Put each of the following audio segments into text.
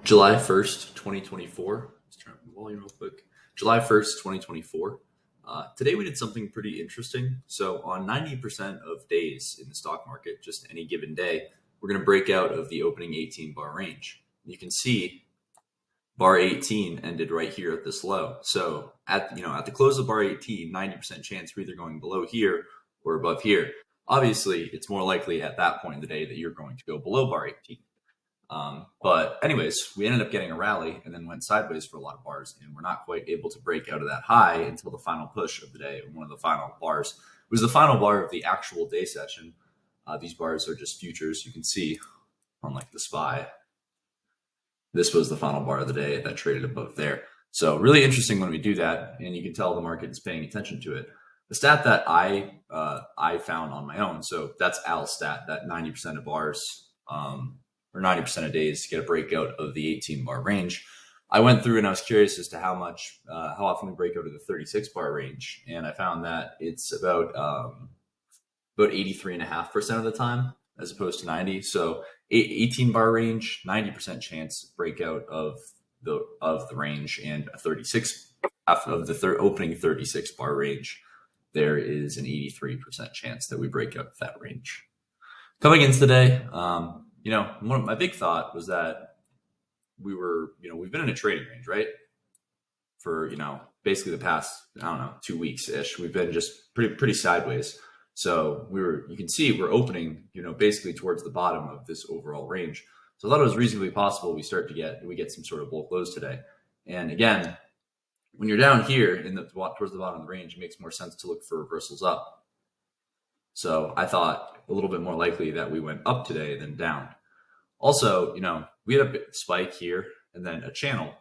July 1st, 2024. Let's turn up the volume real quick. July 1st, 2024. Today we did something pretty interesting. So on 90% of days in the stock market, just any given day, we're going to break out of the opening 18 bar range. You can see bar 18 ended right here at this low. So at the close of bar 18, 90% chance we're either going below here or above here. Obviously, it's more likely at that point in the day that you're going to go below bar 18. But anyways, we ended up getting a rally and then went sideways for a lot of bars, and we're not quite able to break out of that high until the final push of the day. One of the final bars it was the final bar of the actual day session. These bars are just futures. You can see on like the SPY, this was the final bar of the day that traded above there. So really interesting when we do that, and you can tell the market is paying attention to it. The stat that I found on my own, so that's Al's stat, that 90% of bars or 90% of days get a breakout of the 18 bar range. I went through and I was curious as to how often we break out of the 36 bar range, and I found that it's about 83.5% of the time as opposed to 90. So 18 bar range, 90% chance breakout of the range, and a 36 of the opening 36 bar range, there is an 83% chance that we break out of that range. Coming into the day, one of my big thought was that we've been in a trading range, right? For, basically the past, 2 weeks ish. We've been just pretty sideways. So you can see we're opening, basically towards the bottom of this overall range. So I thought it was reasonably possible we get some sort of bull close today. And again, when you're down here towards the bottom of the range, it makes more sense to look for reversals up. So I thought a little bit more likely that we went up today than down. Also, we had a spike here and then a channel.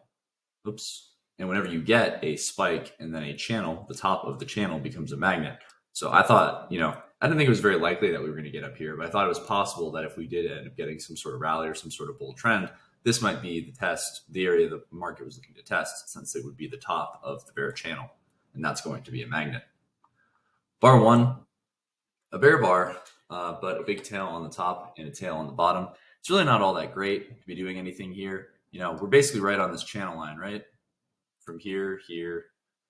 Oops. And whenever you get a spike and then a channel, the top of the channel becomes a magnet. So I thought, I didn't think it was very likely that we were going to get up here, but I thought it was possible that if we did end up getting some sort of rally or some sort of bull trend, this might be the test, the area the market was looking to test, since it would be the top of the bear channel, and that's going to be a magnet. Bar one, a bear bar, but a big tail on the top and a tail on the bottom. It's really not all that great to be doing anything here. We're basically right on this channel line, right? From here,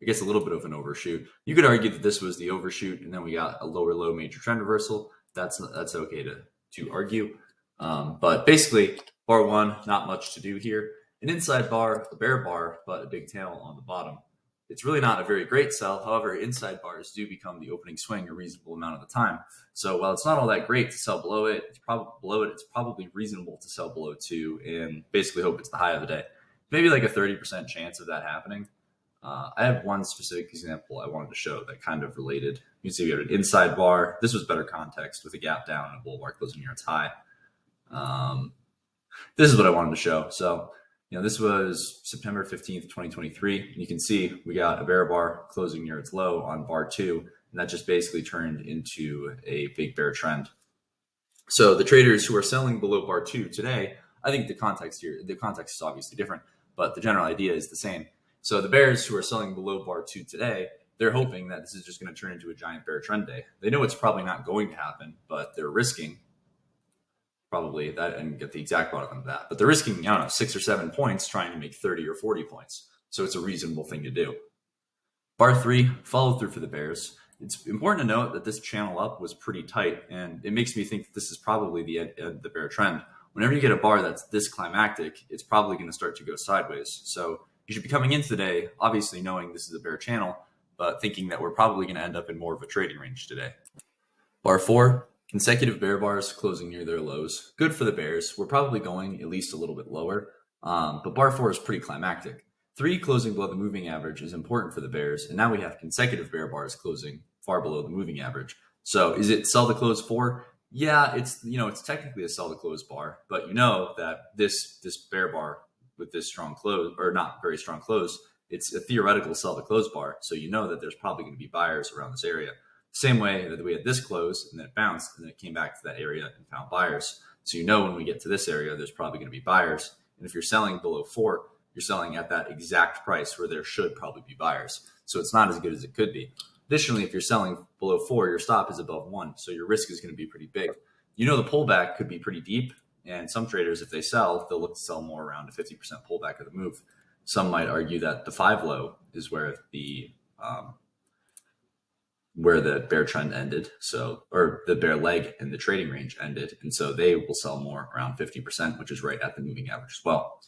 I guess a little bit of an overshoot. You could argue that this was the overshoot, and then we got a lower low major trend reversal. That's okay to argue. But basically, bar one, not much to do here. An inside bar, a bear bar, but a big tail on the bottom. It's really not a very great sell. However, inside bars do become the opening swing a reasonable amount of the time. So while it's not all that great to sell below it, it's probably reasonable to sell below two and basically hope it's the high of the day. Maybe like a 30% chance of that happening. I have one specific example I wanted to show that kind of related. You can see we have an inside bar. This was better context with a gap down and a bull bar closing near its high. This is what I wanted to show. So, this was September 15th, 2023. You can see we got a bear bar closing near its low on bar two, and that just basically turned into a big bear trend. So the traders who are selling below bar two today, I think the context is obviously different, but the general idea is the same. So the bears who are selling below bar two today, they're hoping that this is just going to turn into a giant bear trend day. They know it's probably not going to happen, but they're risking probably that, and get the exact bottom of that. But they're risking, 6 or 7 points trying to make 30 or 40 points. So it's a reasonable thing to do. Bar three, follow through for the bears. It's important to note that this channel up was pretty tight, and it makes me think that this is probably the end of the bear trend. Whenever you get a bar that's this climactic, it's probably going to start to go sideways. So you should be coming into today, obviously knowing this is a bear channel, but thinking that we're probably going to end up in more of a trading range today. Bar four, consecutive bear bars closing near their lows. Good for the bears. We're probably going at least a little bit lower, but bar four is pretty climactic. Three closing below the moving average is important for the bears, and now we have consecutive bear bars closing far below the moving average. So is it sell to close four? Yeah, it's technically a sell to close bar, but that this bear bar with this strong close, or not very strong close, it's a theoretical sell to close bar. So that there's probably going to be buyers around this area. Same way that we had this close and then it bounced and then it came back to that area and found buyers. So when we get to this area, there's probably going to be buyers. And if you're selling below four, you're selling at that exact price where there should probably be buyers. So it's not as good as it could be. Additionally, if you're selling below four, your stop is above one. So your risk is going to be pretty big. The pullback could be pretty deep. And some traders, if they sell, they'll look to sell more around a 50% pullback of the move. Some might argue that the 5 low is where the bear trend ended, so, or the bear leg in the trading range ended, and so they will sell more around 50%, which is right at the moving average as well.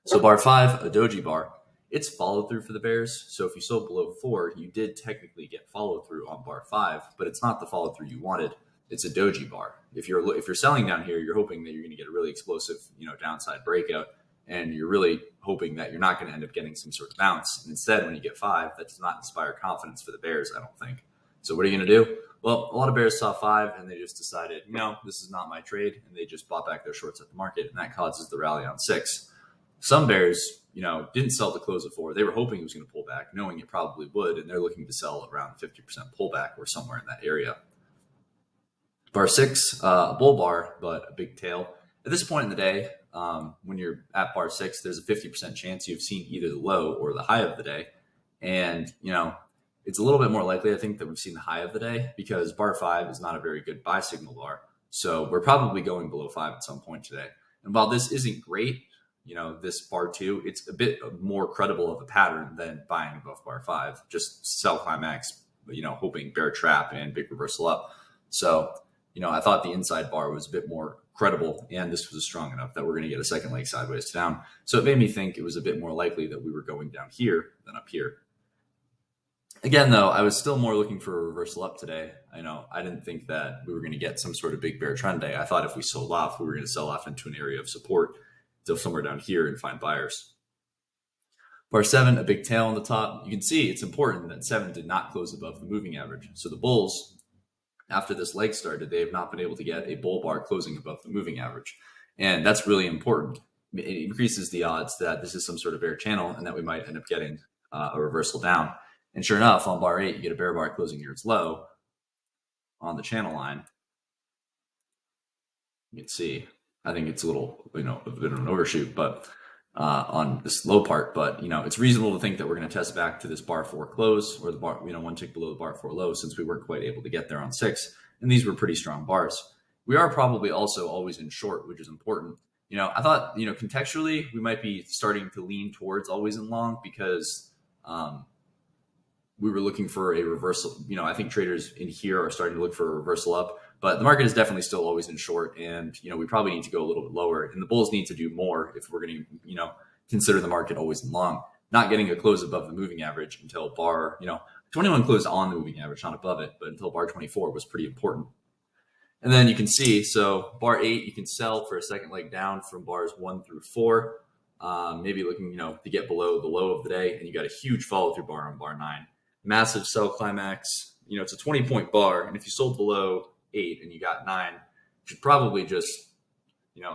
So bar 5, a doji bar, it's follow through for the bears. So if you sold below 4, you did technically get follow through on bar 5, but it's not the follow through you wanted. It's a doji bar. If you're selling down here, you're hoping that you're going to get a really explosive, downside breakout, and you're really hoping that you're not going to end up getting some sort of bounce. And instead, when you get 5, that does not inspire confidence for the bears, I don't think. So what are you going to do? Well, a lot of bears saw 5 and they just decided, this is not my trade, and they just bought back their shorts at the market, and that causes the rally on 6. Some bears, didn't sell to close at 4. They were hoping it was going to pull back, knowing it probably would, and they're looking to sell around 50% pullback or somewhere in that area. Bar 6, a bull bar, but a big tail. At this point in the day, when you're at bar 6, there's a 50% chance you've seen either the low or the high of the day. And, it's a little bit more likely, I think, that we've seen the high of the day, because bar 5 is not a very good buy signal bar. So we're probably going below 5 at some point today. And while this isn't great, this bar 2, it's a bit more credible of a pattern than buying above bar 5. Just sell climax, hoping bear trap and big reversal up. So, I thought the inside bar was a bit more credible, and this was strong enough that we're going to get a second leg sideways to down. So it made me think it was a bit more likely that we were going down here than up here. Again, though, I was still more looking for a reversal up today. I didn't think that we were going to get some sort of big bear trend day. I thought if we sold off, we were going to sell off into an area of support, till somewhere down here, and find buyers. Bar 7, a big tail on the top. You can see it's important that 7 did not close above the moving average. So the bulls, after this leg started, they have not been able to get a bull bar closing above the moving average. And that's really important. It increases the odds that this is some sort of bear channel and that we might end up getting a reversal down. And sure enough, on bar 8, you get a bear bar closing near its low on the channel line. You can see, I think it's a little, a bit of an overshoot, but on this low part, but it's reasonable to think that we're going to test back to this bar 4 close, or the bar, one tick below the bar 4 low, since we weren't quite able to get there on 6. And these were pretty strong bars. We are probably also always in short, which is important. I thought, contextually, we might be starting to lean towards always in long, because we were looking for a reversal. I think traders in here are starting to look for a reversal up, but the market is definitely still always in short. And, we probably need to go a little bit lower, and the bulls need to do more if we're going to, consider the market always in long. Not getting a close above the moving average until bar, 21 closed on the moving average, not above it, but until bar 24 was pretty important. And then you can see, so bar 8, you can sell for a second leg down from bars 1 through 4, maybe looking, to get below the low of the day, and you got a huge follow through bar on bar 9. Massive sell climax. It's a 20-point bar, and if you sold below 8 and you got 9, you should probably just,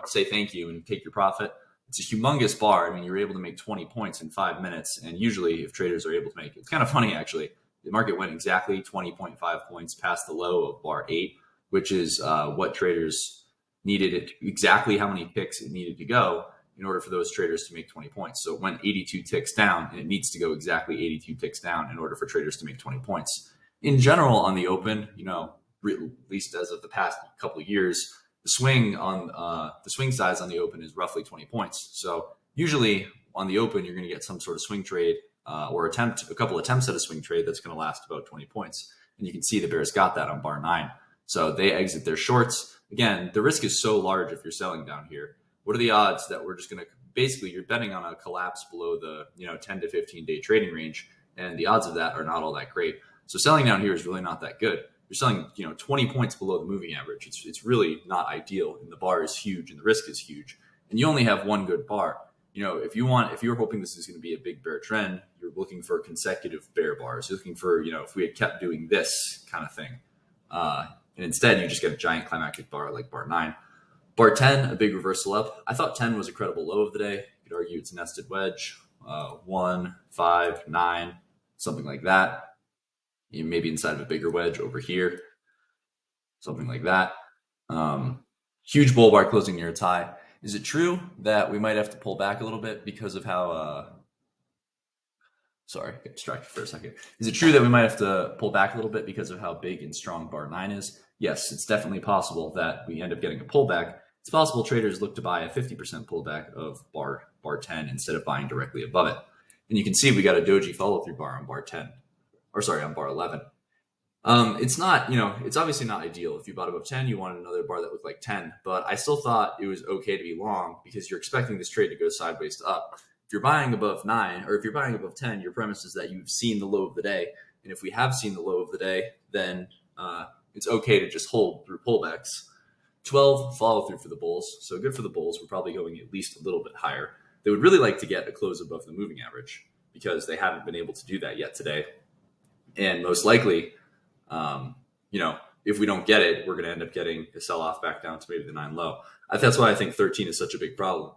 say thank you and take your profit. It's a humongous bar. You're able to make 20 points in 5 minutes, and usually if traders are able to make it, it's kind of funny actually. The market went exactly 20.5 points past the low of bar 8, which is what traders needed, it exactly how many ticks it needed to go in order for those traders to make 20 points. So it went 82 ticks down, and it needs to go exactly 82 ticks down in order for traders to make 20 points. In general, on the open, at least as of the past couple of years, the swing size on the open is roughly 20 points. So usually on the open, you're going to get some sort of swing trade or a couple attempts at a swing trade that's going to last about 20 points. And you can see the bears got that on bar 9. So they exit their shorts. Again, the risk is so large if you're selling down here. What are the odds that we're just going to basically, you're betting on a collapse below the 10 to 15 day trading range, and the odds of that are not all that great. So selling down here is really not that good. You're selling 20 points below the moving average. It's really not ideal, and the bar is huge and the risk is huge, and you only have one good bar. If you're hoping this is going to be a big bear trend, you're looking for consecutive bear bars. You're looking for if we had kept doing this kind of thing, and instead you just get a giant climactic bar like bar 9. Bar 10, a big reversal up. I thought 10 was a credible low of the day. You could argue it's a nested wedge, 1, 5, 9, something like that. Maybe inside of a bigger wedge over here, something like that. Huge bull bar closing near its high. Is it true that we might have to pull back a little bit because of how sorry, get distracted for a second. Is it true that we might have to pull back a little bit because of how big and strong bar 9 is? Yes, it's definitely possible that we end up getting a pullback. it's possible traders look to buy a 50% pullback of bar 10 instead of buying directly above it. And you can see we got a doji follow through bar on bar 10, or sorry, on bar 11. It's not, it's obviously not ideal. If you bought above 10, you wanted another bar that looked like 10, but I still thought it was okay to be long because you're expecting this trade to go sideways to up. If you're buying above 9, or if you're buying above 10, your premise is that you've seen the low of the day. And if we have seen the low of the day, then it's okay to just hold through pullbacks. 12, follow through for the bulls. So good for the bulls. We're probably going at least a little bit higher. They would really like to get a close above the moving average because they haven't been able to do that yet today. And most likely, if we don't get it, we're going to end up getting a sell-off back down to maybe the 9 low. That's why I think 13 is such a big problem.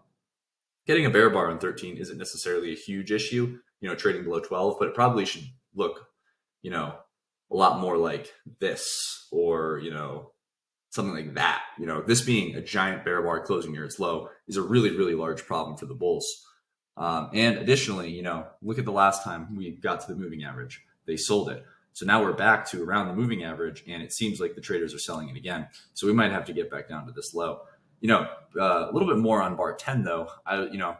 Getting a bear bar on 13 isn't necessarily a huge issue, trading below 12, but it probably should look, a lot more like this or, something like that. This being a giant bear bar closing near its low is a really, really large problem for the bulls. And additionally, look at the last time we got to the moving average. They sold it. So now we're back to around the moving average, and it seems like the traders are selling it again. So we might have to get back down to this low. A little bit more on bar 10 though.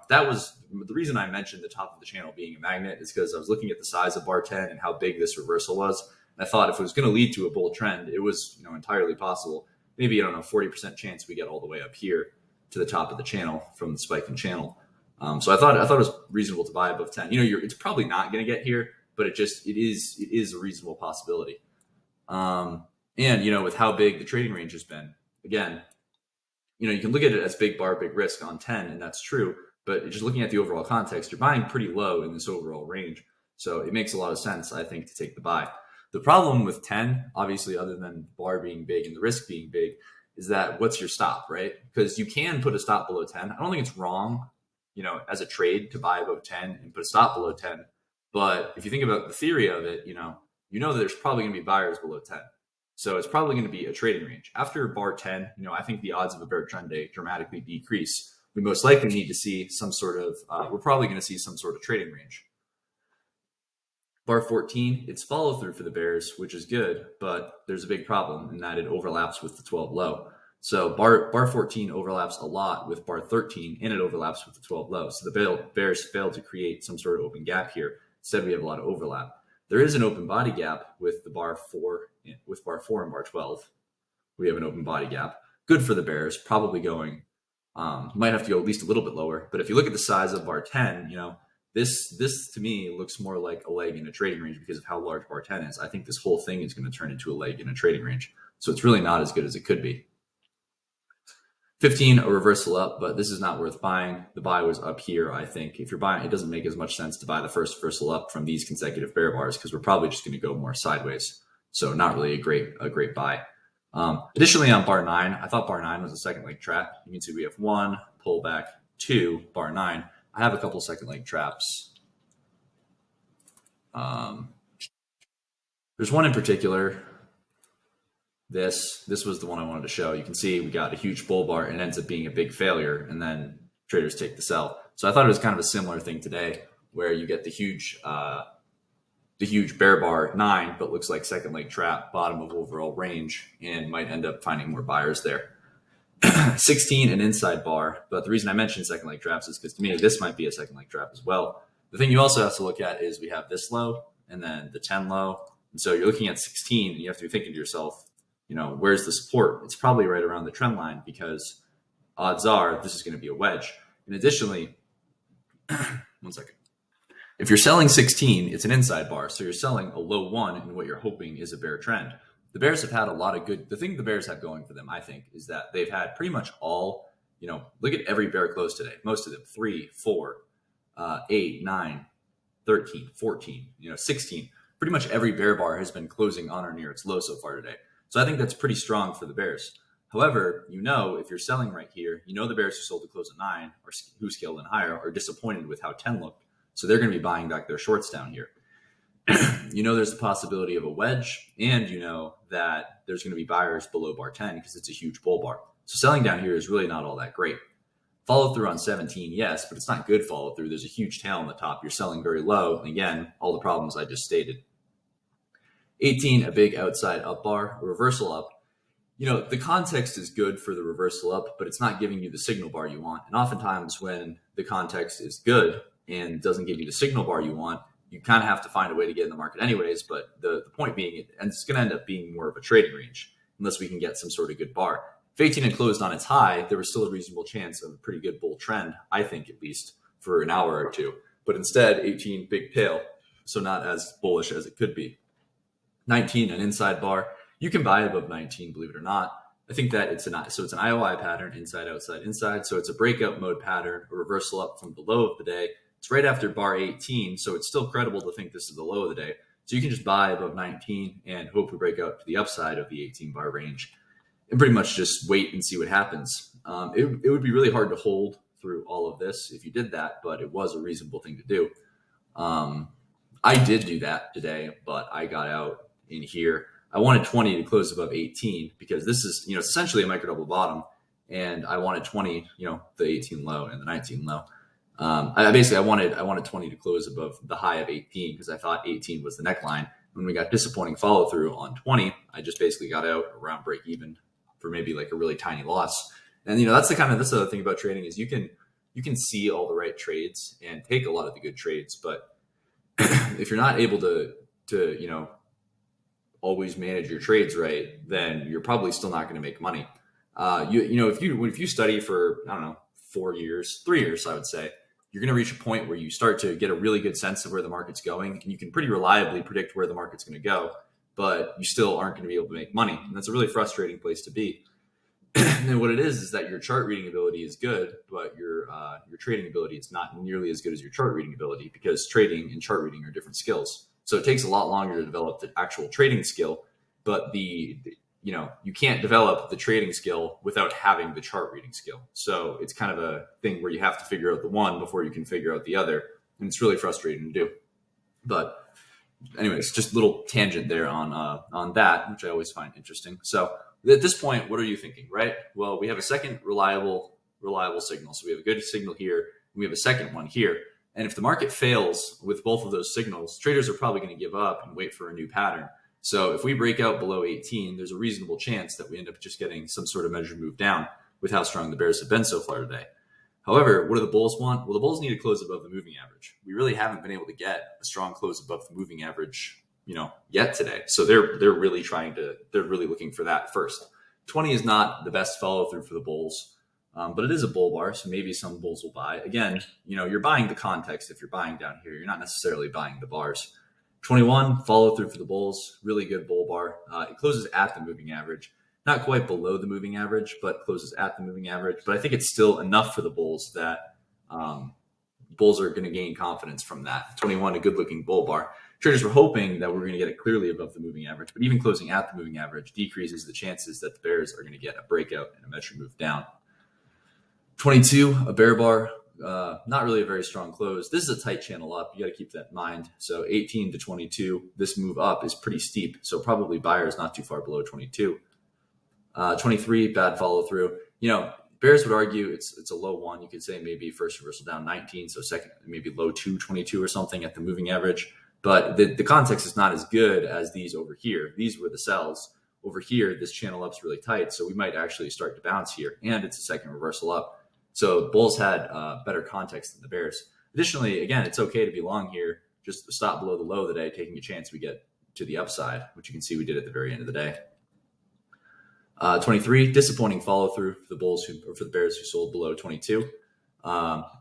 That was the reason I mentioned the top of the channel being a magnet is because I was looking at the size of bar 10 and how big this reversal was. And I thought if it was going to lead to a bull trend, it was entirely possible. Maybe 40% chance we get all the way up here to the top of the channel from the spike in channel. So I thought it was reasonable to buy above 10. It's probably not going to get here, but it is a reasonable possibility. And with how big the trading range has been, again, you can look at it as big bar, big risk on 10, and that's true. But just looking at the overall context, you're buying pretty low in this overall range. So it makes a lot of sense, I think, to take the buy. The problem with 10, obviously, other than bar being big and the risk being big, is that what's your stop, right? Because you can put a stop below 10. I don't think it's wrong, as a trade to buy above 10 and put a stop below 10. But if you think about the theory of it, that there's probably going to be buyers below 10. So it's probably going to be a trading range. After bar 10, I think the odds of a bear trend day dramatically decrease. We most likely need to see some sort of, we're probably going to see some sort of trading range. Bar 14, it's follow through for the bears, which is good, but there's a big problem in that it overlaps with the 12 low. So bar 14 overlaps a lot with bar 13, and it overlaps with the 12 low. So the bears failed to create some sort of open gap here. Instead, we have a lot of overlap. There is an open body gap with the bar 4 and bar 12. We have an open body gap. Good for the bears, probably going, might have to go at least a little bit lower. But if you look at the size of bar 10, this to me looks more like a leg in a trading range because of how large bar 10 is. I think this whole thing is going to turn into a leg in a trading range. So it's really not as good as it could be. 15, a reversal up, but this is not worth buying. The buy was up here, I think. If you're buying, it doesn't make as much sense to buy the first reversal up from these consecutive bear bars because we're probably just going to go more sideways. So not really a great buy. Additionally, on bar 9, I thought bar 9 was a second leg trap. You can see we have 1, pullback, 2, bar 9. I have a couple second leg traps. There's one in particular. This was the one I wanted to show. You can see we got a huge bull bar and it ends up being a big failure, and then traders take the sell. So I thought it was kind of a similar thing today, where you get the huge bear bar 9, but looks like second leg trap, bottom of overall range, and might end up finding more buyers there. 16, an inside bar, but the reason I mentioned second leg traps is because to me this might be a second leg trap as well. The thing you also have to look at is we have this low and then the 10 low, and so you're looking at 16 and you have to be thinking to yourself, where's the support? It's probably right around the trend line because odds are this is going to be a wedge. And additionally, one second. If you're selling 16, it's an inside bar. So you're selling a low 1 in what you're hoping is a bear trend. The bears have had a lot of good, the thing the bears have going for them, I think, is that they've had pretty much all, look at every bear close today. Most of them, 3, 4, 8, 9, 13, 14, 16. Pretty much every bear bar has been closing on or near its low so far today. So I think that's pretty strong for the bears. However, if you're selling right here, the bears who sold to close at 9 or who scaled in higher are disappointed with how 10 looked. So they're going to be buying back their shorts down here. There's the possibility of a wedge, and that there's going to be buyers below bar 10 because it's a huge bull bar. So selling down here is really not all that great. Follow through on 17, yes, but it's not good follow through. There's a huge tail on the top. You're selling very low. And again, all the problems I just stated. 18, a big outside up bar, a reversal up. The context is good for the reversal up, but it's not giving you the signal bar you want. And oftentimes, when the context is good and doesn't give you the signal bar you want, you kind of have to find a way to get in the market anyways. But the point being, and it's going to end up being more of a trading range unless we can get some sort of good bar. If 18 had closed on its high, there was still a reasonable chance of a pretty good bull trend, I think, at least for an hour or two. But instead, 18 big pale, so not as bullish as it could be. 19 an inside bar. You can buy above 19, believe it or not. I think that it's an IOI pattern, inside, outside, inside. So it's a breakout mode pattern, a reversal up from the low of the day. It's right after bar 18, so it's still credible to think this is the low of the day. So you can just buy above 19 and hope we break out to the upside of the 18 bar range and pretty much just wait and see what happens. It would be really hard to hold through all of this if you did that, but it was a reasonable thing to do. I did do that today, but I got out in here. I wanted 20 to close above 18 because this is, it's essentially a micro double bottom, and I wanted 20, the 18 low and the 19 low. I wanted 20 to close above the high of 18 because I thought 18 was the neckline. When we got disappointing follow through on 20, I just basically got out around break even for maybe like a really tiny loss. And that's the other thing about trading is you can see all the right trades and take a lot of the good trades, but if you're not able to always manage your trades right, then you're probably still not going to make money. If you study for, I don't know, 3 years, I would say, you're going to reach a point where you start to get a really good sense of where the market's going, and you can pretty reliably predict where the market's going to go, but you still aren't going to be able to make money. And that's a really frustrating place to be. And what it is that your chart reading ability is good, but your trading ability is not nearly as good as your chart reading ability, because trading and chart reading are different skills. So it takes a lot longer to develop the actual trading skill, but you can't develop the trading skill without having the chart reading skill. So it's kind of a thing where you have to figure out the one before you can figure out the other. And it's really frustrating to do. But anyways, just a little tangent there on that, which I always find interesting. So at this point, what are you thinking, right? Well, we have a second reliable signal. So we have a good signal here, and we have a second one here. And if the market fails with both of those signals, traders are probably going to give up and wait for a new pattern. So if we break out below 18, there's a reasonable chance that we end up just getting some sort of measured move down with how strong the bears have been so far today. However, what do the bulls want? Well, the bulls need to close above the moving average. We really haven't been able to get a strong close above the moving average, yet today. So they're really looking for that first. 20 is not the best follow through for the bulls. But it is a bull bar, so maybe some bulls will buy. Again, you're buying the context if you're buying down here. You're not necessarily buying the bars. 21, follow through for the bulls. Really good bull bar. It closes at the moving average. Not quite below the moving average, but closes at the moving average. But I think it's still enough for the bulls that bulls are going to gain confidence from that. 21, a good-looking bull bar. Traders were hoping that we're going to get it clearly above the moving average, but even closing at the moving average decreases the chances that the bears are going to get a breakout and a measured move down. 22, a bear bar, not really a very strong close. This is a tight channel up. You got to keep that in mind. So 18 to 22, this move up is pretty steep. So probably buyers not too far below 22. 23, bad follow through. Bears would argue it's a low one. You could say maybe first reversal down 19. So second, maybe low 2, 22 or something at the moving average. But the context is not as good as these over here. These were the sells. Over here, this channel up's really tight. So we might actually start to bounce here. And it's a second reversal up. So bulls had better context than the bears. Additionally, again, it's okay to be long here. Just stop below the low of the day, taking a chance we get to the upside, which you can see we did at the very end of the day. 23, disappointing follow through for the bulls or for the bears who sold below 22.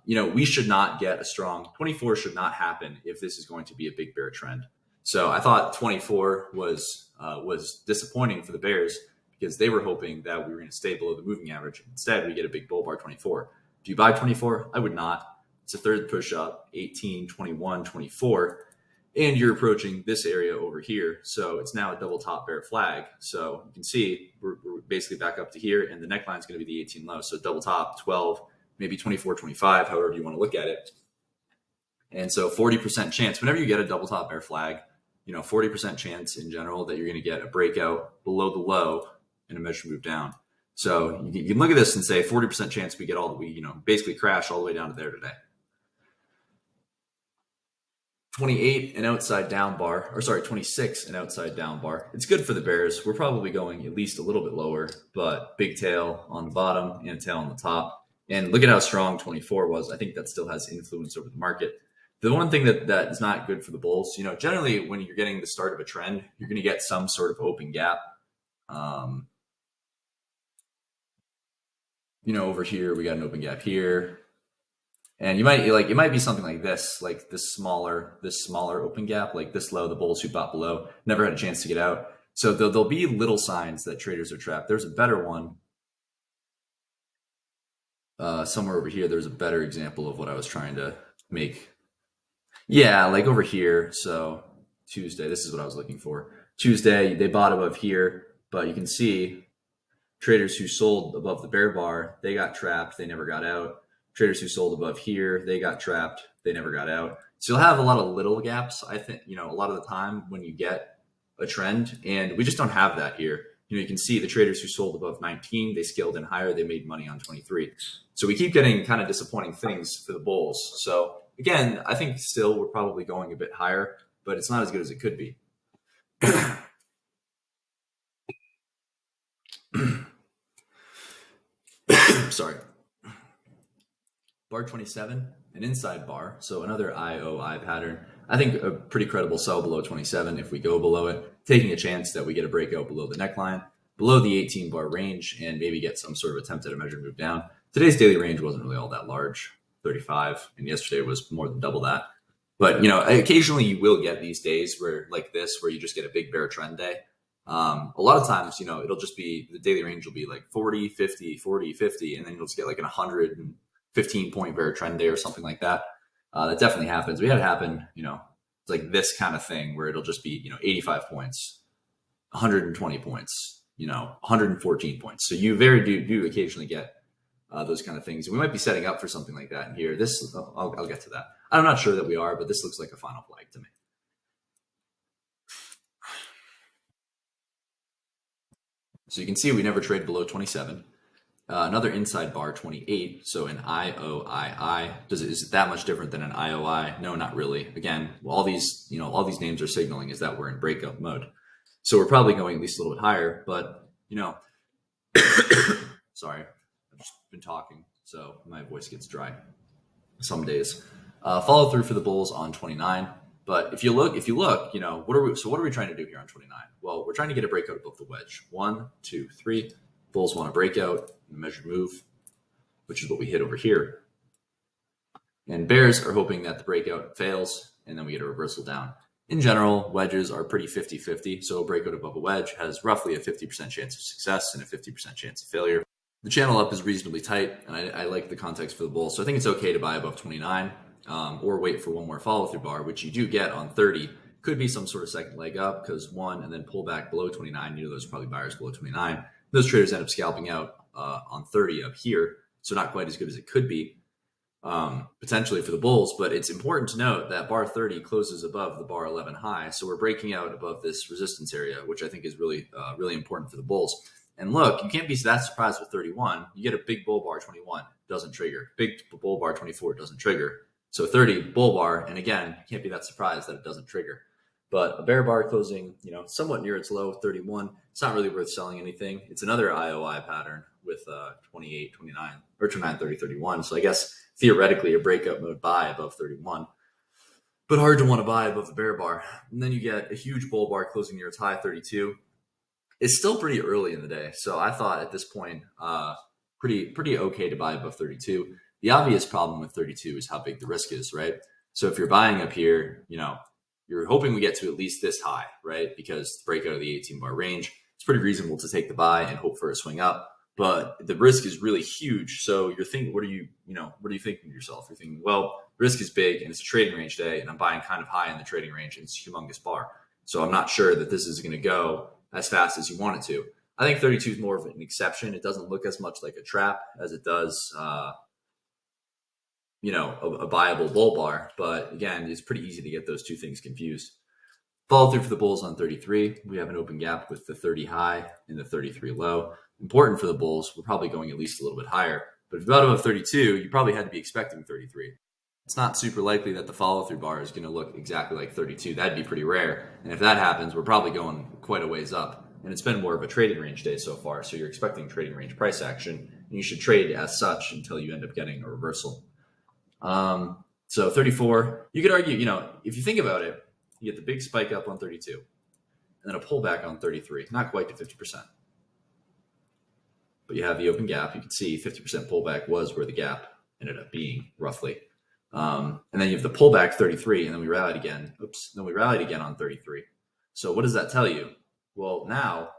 We should not get a strong 24 should not happen if this is going to be a big bear trend. So I thought 24 was disappointing for the bears, because they were hoping that we were going to stay below the moving average. Instead, we get a big bull bar 24. Do you buy 24? I would not. It's a third push up, 18, 21, 24. And you're approaching this area over here. So it's now a double top bear flag. So you can see we're basically back up to here, and the neckline is going to be the 18 low. So double top, 12, maybe 24, 25, however you want to look at it. And so 40% chance, whenever you get a double top bear flag, 40% chance in general that you're going to get a breakout below the low and a measured move down. So you can look at this and say 40% chance we get basically crash all the way down to there today. 28 an outside down bar, or sorry, 26 an outside down bar. It's good for the Bears. We're probably going at least a little bit lower, but big tail on the bottom and tail on the top. And look at how strong 24 was. I think that still has influence over the market. The one thing that is not good for the Bulls, generally when you're getting the start of a trend, you're going to get some sort of open gap. Um, over here we got an open gap here. And you might it might be something like this smaller open gap, like this low. The Bulls who bought below never had a chance to get out. So there'll be little signs that traders are trapped. There's a better one somewhere over here. There's a better example of what I was trying to make. Yeah, like over here. So Tuesday, this is what I was looking for. Tuesday, they bought above here, but you can see traders who sold above the bear bar, they got trapped. They never got out. Traders who sold above here, they got trapped. They never got out. So you'll have a lot of little gaps, I think, a lot of the time when you get a trend. And we just don't have that here. You can see the traders who sold above 19, they scaled in higher. They made money on 23. So we keep getting kind of disappointing things for the Bulls. So again, I think still we're probably going a bit higher, but it's not as good as it could be. Sorry. Bar 27, an inside bar, so another IOI pattern. I think a pretty credible sell below 27 if we go below it, taking a chance that we get a breakout below the neckline, below the 18 bar range, and maybe get some sort of attempt at a measured move down. Today's daily range wasn't really all that large, 35, and yesterday was more than double that. But occasionally you will get these days where like this, where you just get a big bear trend day. A lot of times, it'll just be the daily range will be like 40, 50, 40, 50, and then you'll just get like an 115-point bear trend day or something like that. That definitely happens. We had it happen, it's like this kind of thing where it'll just be, 85 points, 120 points, 114 points. So you very do occasionally get those kind of things. And we might be setting up for something like that in here. I'll get to that. I'm not sure that we are, but this looks like a final flag to me. So you can see we never trade below 27. Another inside bar, 28. So an IOII. Is it that much different than an IOI? No, not really. Again, all these names are signaling is that we're in breakup mode. So we're probably going at least a little bit higher, but sorry, I've just been talking, so my voice gets dry some days. Follow through for the Bulls on 29. But if you look, what are we trying to do here on 29? Well, we're trying to get a breakout above the wedge. 1, 2, 3. Bulls want a breakout, a measured move, which is what we hit over here. And Bears are hoping that the breakout fails, and then we get a reversal down. In general, wedges are pretty 50-50, so a breakout above a wedge has roughly a 50% chance of success and a 50% chance of failure. The channel up is reasonably tight, and I like the context for the Bulls, so I think it's okay to buy above 29 or wait for one more follow-through bar, which you do get on 30. Could be some sort of second leg up because one, and then pull back below 29. Those are probably buyers below 29. Those traders end up scalping out on 30 up here, so not quite as good as it could be potentially for the Bulls. But it's important to note that bar 30 closes above the bar 11 high, so we're breaking out above this resistance area, which I think is really important for the Bulls. And look, you can't be that surprised with 31. You get a big bull bar 21, doesn't trigger. Big bull bar 24 doesn't trigger. So 30 bull bar, and again, you can't be that surprised that it doesn't trigger. But a bear bar closing, somewhat near its low, 31. It's not really worth selling anything. It's another IOI pattern with 28, 29, or 29, 30, 31. So I guess theoretically a breakout mode buy above 31, but hard to want to buy above the bear bar. And then you get a huge bull bar closing near its high, 32. It's still pretty early in the day, so I thought at this point, pretty okay to buy above 32. The obvious problem with 32 is how big the risk is, right? So if you're buying up here, you're hoping we get to at least this high, right? Because the breakout of the 18 bar range, it's pretty reasonable to take the buy and hope for a swing up. But the risk is really huge. So you're thinking, what are you thinking to yourself? You're thinking, well, risk is big and it's a trading range day, and I'm buying kind of high in the trading range, and it's a humongous bar. So I'm not sure that this is going to go as fast as you want it to. I think 32 is more of an exception. It doesn't look as much like a trap as it does a viable bull bar. But again, it's pretty easy to get those two things confused. Follow through for the Bulls on 33. We have an open gap with the 30 high and the 33 low. Important for the Bulls. We're probably going at least a little bit higher. But if you got above 32, you probably had to be expecting 33. it's not super likely that the follow through bar is going to look exactly like 32. That'd be pretty rare. And if that happens, we're probably going quite a ways up. And it's been more of a trading range day so far. So you're expecting trading range price action. And you should trade as such until you end up getting a reversal. So 34, you could argue, if you think about it, you get the big spike up on 32 and then a pullback on 33, not quite to 50%. But you have the open gap. You can see 50% pullback was where the gap ended up being roughly. And then you have the pullback 33, and then we rallied again. Then we rallied again on 33. So what does that tell you? Well, now,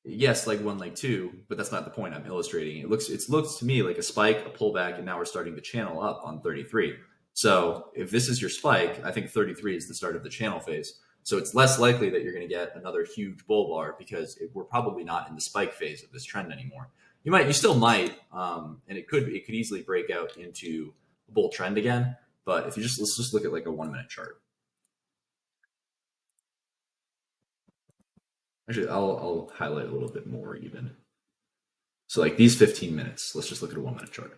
yes, leg one, leg two, but that's not the point I'm illustrating. It looks to me like a spike, a pullback, and now we're starting to channel up on 33. So if this is your spike, I think 33 is the start of the channel phase. So it's less likely that you're going to get another huge bull bar because we're probably not in the spike phase of this trend anymore. You still might, and it could easily break out into a bull trend again. But if let's just look at like a 1 minute chart. Actually, I'll highlight a little bit more even. So like these 15 minutes, let's just look at a 1 minute chart.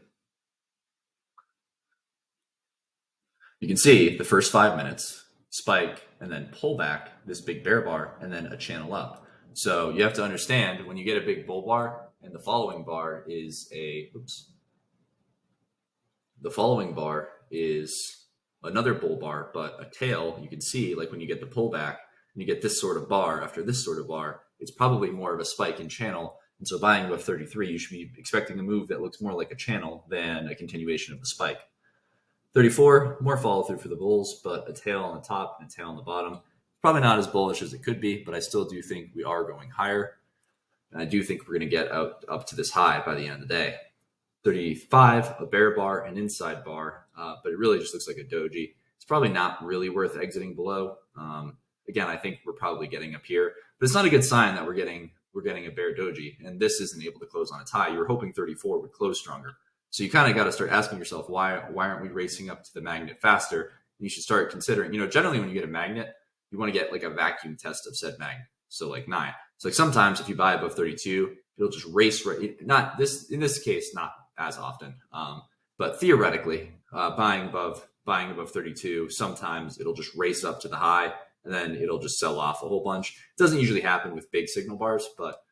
You can see the first 5 minutes spike and then pull back this big bear bar and then a channel up. So you have to understand when you get a big bull bar and the following bar is another bull bar, but a tail. You can see like when you get the pullback and you get this sort of bar after this sort of bar, it's probably more of a spike in channel. And so buying above 33, you should be expecting a move that looks more like a channel than a continuation of the spike. 34, more follow through for the bulls, but a tail on the top and a tail on the bottom. Probably not as bullish as it could be, but I still do think we are going higher. And I do think we're going to get up to this high by the end of the day. 35, a bear bar, an inside bar, but it really just looks like a doji. It's probably not really worth exiting below. Again, I think we're probably getting up here, but it's not a good sign that we're getting a bear doji, and this isn't able to close on its high. You were hoping 34 would close stronger. So you kind of got to start asking yourself, why aren't we racing up to the magnet faster? And you should start considering, generally when you get a magnet, you want to get like a vacuum test of said magnet. So like 9. So like sometimes if you buy above 32, it'll just race right. Not this in this case, not as often, but theoretically, buying above 32, sometimes it'll just race up to the high and then it'll just sell off a whole bunch. It doesn't usually happen with big signal bars, but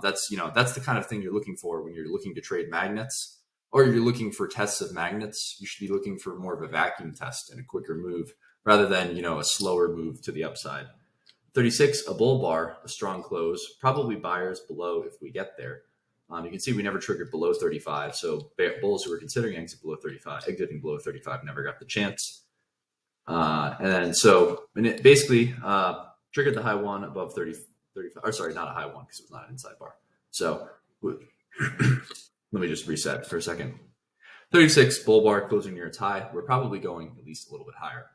that's the kind of thing you're looking for when you're looking to trade magnets. Or you're looking for tests of magnets. You should be looking for more of a vacuum test and a quicker move rather than, a slower move to the upside. 36, a bull bar, a strong close, probably buyers below if we get there. You can see we never triggered below 35. So bulls who were considering exiting below 35 never got the chance. And it basically triggered the high one above 35, or sorry, not a high one because it was not an inside bar. So let me just reset for a second. 36, bull bar closing near its high. We're probably going at least a little bit higher.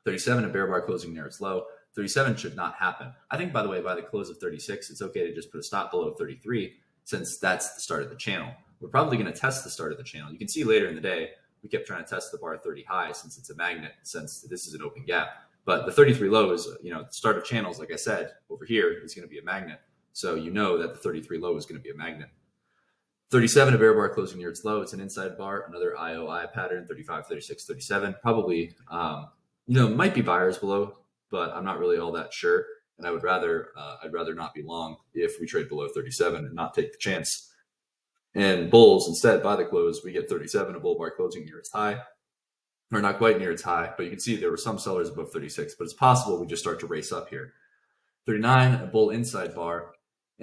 37, a bear bar closing near its low. 37 should not happen. I think, by the way, by the close of 36, it's okay to just put a stop below 33 since that's the start of the channel. We're probably going to test the start of the channel. You can see later in the day, we kept trying to test the bar 30 high since it's a magnet, since this is an open gap. But the 33 low is, the start of channels, like I said, over here is going to be a magnet. So you know that the 33 low is going to be a magnet. 37, a bear bar closing near its low. It's an inside bar, another IOI pattern. 35, 36, 37. Probably, might be buyers below, but I'm not really all that sure. And I'd rather not be long if we trade below 37 and not take the chance. And bulls, instead, by the close, we get 37, a bull bar closing near its high. Or not quite near its high, but you can see there were some sellers above 36, but it's possible we just start to race up here. 39, a bull inside bar.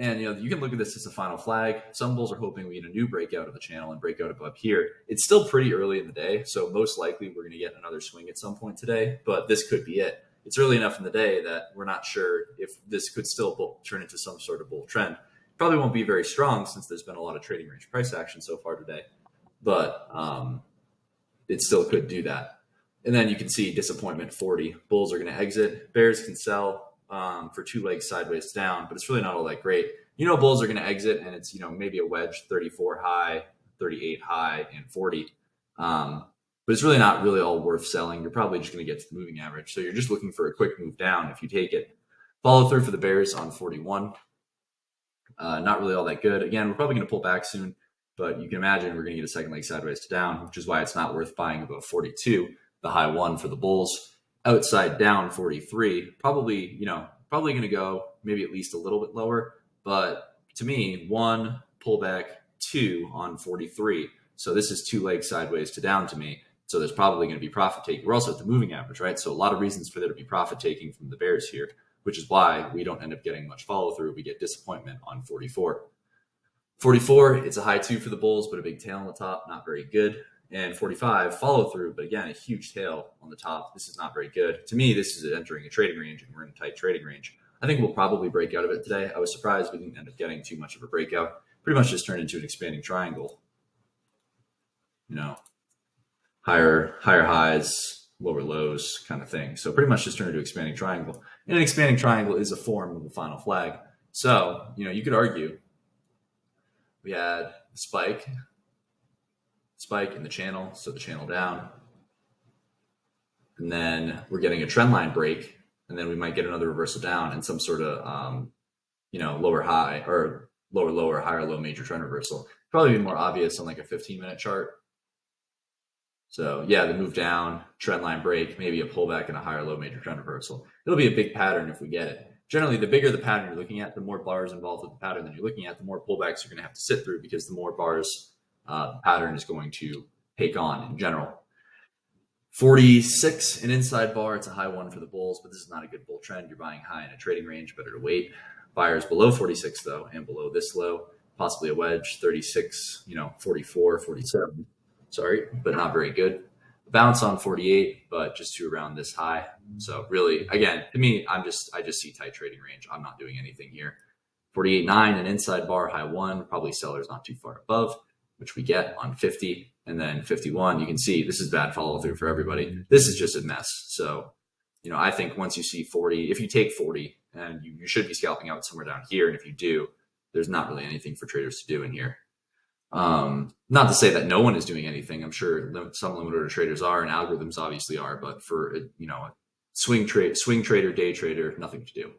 And you can look at this as a final flag. Some bulls are hoping we get a new breakout of the channel and breakout above here. It's still pretty early in the day, so most likely we're going to get another swing at some point today, but this could be it. It's early enough in the day that we're not sure if this could still turn into some sort of bull trend. Probably won't be very strong since there's been a lot of trading range price action so far today, but it still could do that. And then you can see disappointment 40. Bulls are going to exit. Bears can sell for 2 legs sideways down, but it's really not all that great. Bulls are going to exit and it's, maybe a wedge 34 high, 38 high, and 40. But it's really not really all worth selling. You're probably just going to get to the moving average. So you're just looking for a quick move down if you take it. Follow through for the Bears on 41. Not really all that good. Again, we're probably going to pull back soon. but you can imagine we're going to get a second leg sideways to down, which is why it's not worth buying above 42, the high one for the bulls. Outside down 43, probably, probably going to go maybe at least a little bit lower. But to me, one pullback, two on 43. So this is two legs sideways to down to me. So there's probably going to be profit taking. We're also at the moving average, right? So a lot of reasons for there to be profit taking from the bears here, which is why we don't end up getting much follow through. We get disappointment on 44. 44, it's a high two for the bulls, but a big tail on the top, not very good. And 45, follow through, but again, a huge tail on the top. This is not very good. To me, this is entering a trading range, and we're in a tight trading range. I think we'll probably break out of it today. I was surprised we didn't end up getting too much of a breakout. Pretty much just turned into an expanding triangle. Higher highs, lower lows kind of thing. So pretty much just turned into expanding triangle. And an expanding triangle is a form of the final flag. So, you could argue we had spike in the channel, so the channel down. And then we're getting a trend line break, and then we might get another reversal down and some sort of, lower high or lower, higher low major trend reversal. Probably be more obvious on like a 15-minute chart. So yeah, the move down, trend line break, maybe a pullback and a higher low major trend reversal. It'll be a big pattern if we get it. Generally, the bigger the pattern you're looking at, the more bars involved with the pattern that you're looking at, the more pullbacks you're going to have to sit through, because the more bars the pattern is going to take on in general. 46, an inside bar. It's a high one for the bulls, but this is not a good bull trend. You're buying high in a trading range, better to wait. Buyers below 46 though, and below this low, possibly a wedge, 36, 44, 47. Sorry, but not very good. Bounce on 48, but just to around this high. So really, again, to me, I just see tight trading range. I'm not doing anything here. 48.9, an inside bar, high one, probably sellers not too far above, which we get on 50. And then 51, you can see this is bad follow through for everybody. This is just a mess. So, I think once you see 40, if you take 40, and you should be scalping out somewhere down here. And if you do, there's not really anything for traders to do in here. Not to say that no one is doing anything. I'm sure some limit order traders are, and algorithms obviously are, but for a swing trader, day trader, nothing to do.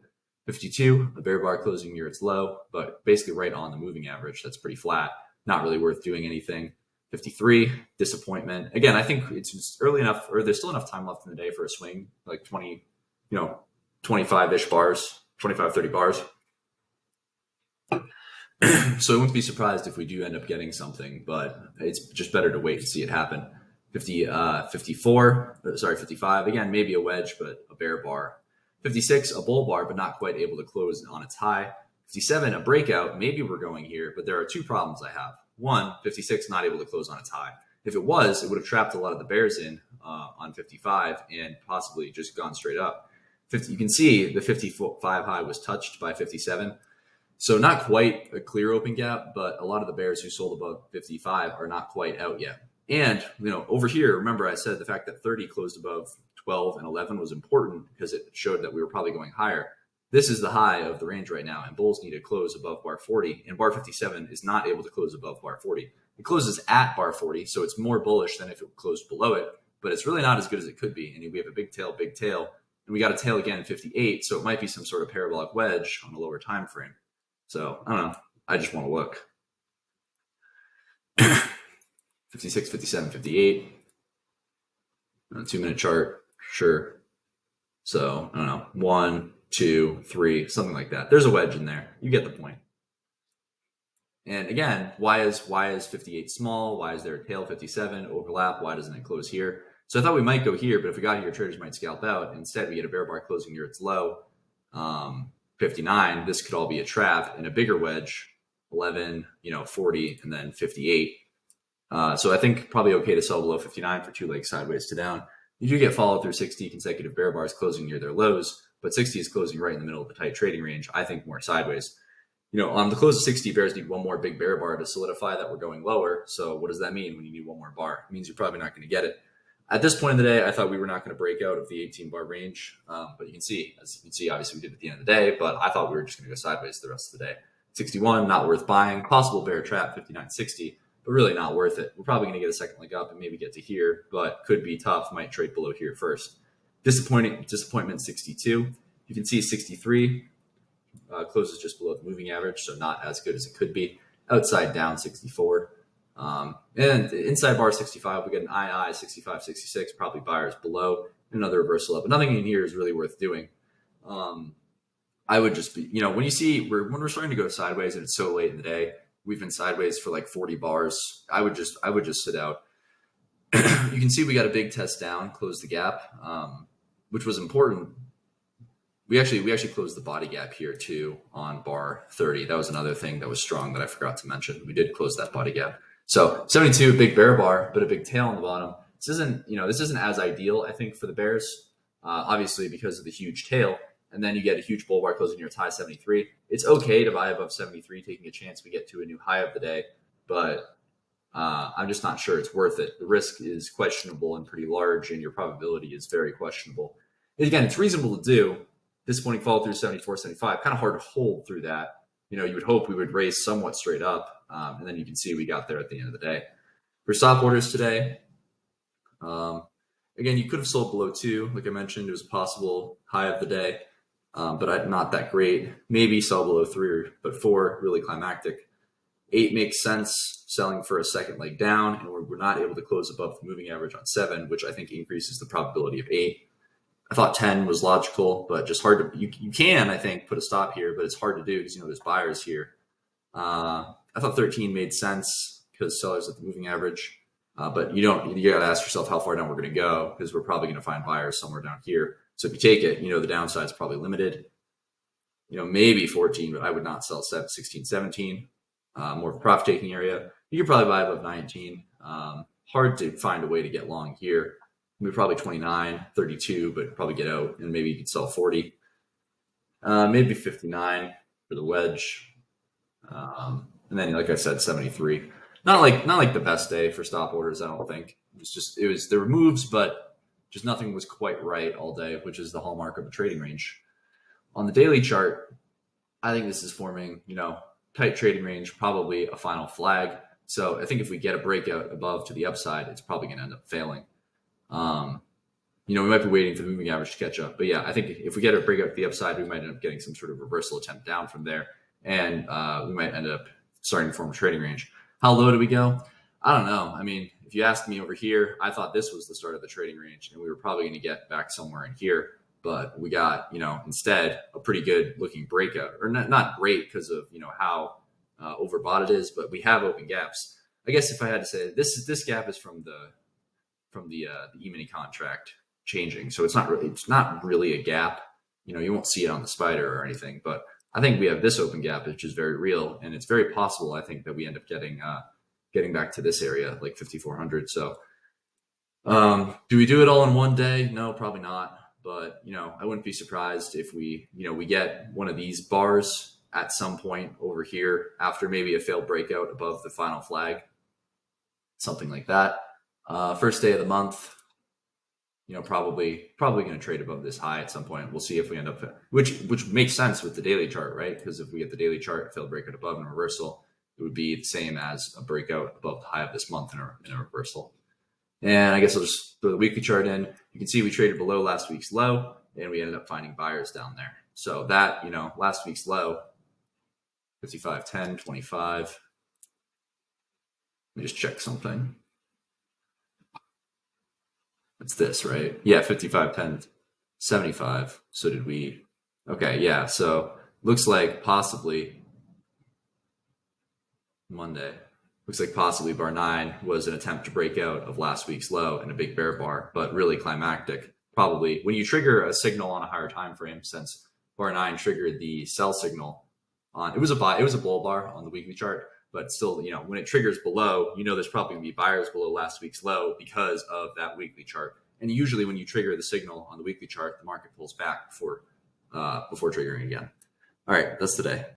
52, a bear bar closing near its low, but basically right on the moving average. That's pretty flat. Not really worth doing anything. 53, disappointment. Again, I think it's early enough, or there's still enough time left in the day for a swing, like 20, 25-ish bars, 25, 30 bars. So I wouldn't be surprised if we do end up getting something, but it's just better to wait and see it happen. 55, again, maybe a wedge, but a bear bar. 56, a bull bar, but not quite able to close on its high. 57, a breakout, maybe we're going here, but there are two problems I have. One, 56 not able to close on its high. If it was, it would have trapped a lot of the bears in on 55 and possibly just gone straight up. You can see the 55 high was touched by 57. So not quite a clear open gap, but a lot of the bears who sold above 55 are not quite out yet. And, over here, remember I said the fact that 30 closed above 12 and 11 was important because it showed that we were probably going higher. This is the high of the range right now, and bulls need to close above bar 40, and bar 57 is not able to close above bar 40. It closes at bar 40, so it's more bullish than if it closed below it, but it's really not as good as it could be. And we have a big tail, and we got a tail again in 58, so it might be some sort of parabolic wedge on a lower time frame. So I don't know. I just want to look. 56, 57, 58. On a 2-minute chart, sure. So I don't know. 1, 2, 3, something like that. There's a wedge in there. You get the point. And again, why is 58 small? Why is there a tail 57 overlap? Why doesn't it close here? So I thought we might go here, but if we got here, traders might scalp out. Instead, we get a bear bar closing near its low. 59, this could all be a trap, and a bigger wedge, 11, 40, and then 58. So I think probably okay to sell below 59 for two legs sideways to down. You do get follow through 60 consecutive bear bars closing near their lows, but 60 is closing right in the middle of the tight trading range. I think more sideways. On the close of 60, bears need one more big bear bar to solidify that we're going lower. So what does that mean when you need one more bar? It means you're probably not going to get it. At this point in the day, I thought we were not going to break out of the 18-bar range, but as you can see, obviously we did at the end of the day, but I thought we were just going to go sideways the rest of the day. 61, not worth buying. Possible bear trap, 59.60, but really not worth it. We're probably going to get a second leg up and maybe get to here, but could be tough. Might trade below here first. Disappointment, 62. You can see 63 closes just below the moving average, so not as good as it could be. Outside down, 64. And inside bar 65, we get an II 65, 66, probably buyers below, another reversal up. But nothing in here is really worth doing. I would just be, when you see when we're starting to go sideways and it's so late in the day, we've been sideways for like 40 bars. I would just sit out. You can see we got a big test down, closed the gap, which was important. We actually closed the body gap here too on bar 30. That was another thing that was strong that I forgot to mention. We did close that body gap. So 72, big bear bar, but a big tail on the bottom. This isn't as ideal, I think, for the bears, obviously because of the huge tail. And then you get a huge bull bar closing near its high 73. It's okay to buy above 73, taking a chance we get to a new high of the day, but I'm just not sure it's worth it. The risk is questionable and pretty large, and your probability is very questionable. And again, it's reasonable to do. Disappointing fall through 74, 75. Kind of hard to hold through that. You would hope we would raise somewhat straight up, and then you can see we got there at the end of the day. For stop orders today, again, you could have sold below 2. Like I mentioned, it was a possible high of the day, but not that great. Maybe sell below 3, but 4, really climactic. 8 makes sense, selling for a second leg down, and we're not able to close above the moving average on 7, which I think increases the probability of 8. I thought 10 was logical, but just hard to, you can, I think, put a stop here, but it's hard to do because, there's buyers here. I thought 13 made sense because sellers at the moving average, but you got to ask yourself how far down we're going to go because we're probably going to find buyers somewhere down here. So if you take it, the downside is probably limited. Maybe 14, but I would not sell 16, 17. More of a profit taking area. You could probably buy above 19. Hard to find a way to get long here. Maybe probably 29, 32, but probably get out, and maybe you could sell 40. Maybe 59 for the wedge. And then, like I said, 73. Not like the best day for stop orders, I don't think. There were moves, but just nothing was quite right all day, which is the hallmark of a trading range. On the daily chart, I think this is forming, tight trading range, probably a final flag. So I think if we get a breakout above to the upside, it's probably going to end up failing. We might be waiting for the moving average to catch up. But yeah, I think if we get a breakout to the upside, we might end up getting some sort of reversal attempt down from there. And we might end up starting to form a trading range. How low do we go? I don't know. I mean, if you asked me over here, I thought this was the start of the trading range, and we were probably going to get back somewhere in here. But we got, instead a pretty good looking breakout, or not great because of, how overbought it is, but we have open gaps. I guess if I had to say this gap is from the Emini contract changing. So it's not really a gap. You won't see it on the spider or anything, but I think we have this open gap, which is very real. And it's very possible, I think, that we end up getting back to this area, like 5,400. So do we do it all in one day? No, probably not. But, I wouldn't be surprised if we get one of these bars at some point over here after maybe a failed breakout above the final flag, something like that. First day of the month, probably going to trade above this high at some point. We'll see if we end up, which makes sense with the daily chart, right? Because if we get the daily chart, failed breakout above and a reversal, it would be the same as a breakout above the high of this month in a reversal. And I guess I'll just throw the weekly chart in. You can see we traded below last week's low, and we ended up finding buyers down there. So that, last week's low, 55, 10, 25. Let me just check something. It's this, right? Yeah, 55, 10, 75. So did we? Okay, yeah. So looks like possibly Monday. Looks like possibly bar 9 was an attempt to break out of last week's low and a big bear bar, but really climactic. Probably when you trigger a signal on a higher time frame, since bar 9 triggered the sell signal on it was a bull bar on the weekly chart, but still, when it triggers below, there's probably gonna be buyers below last week's low because of that weekly chart. And usually when you trigger the signal on the weekly chart, the market pulls back before triggering again. All right, that's today.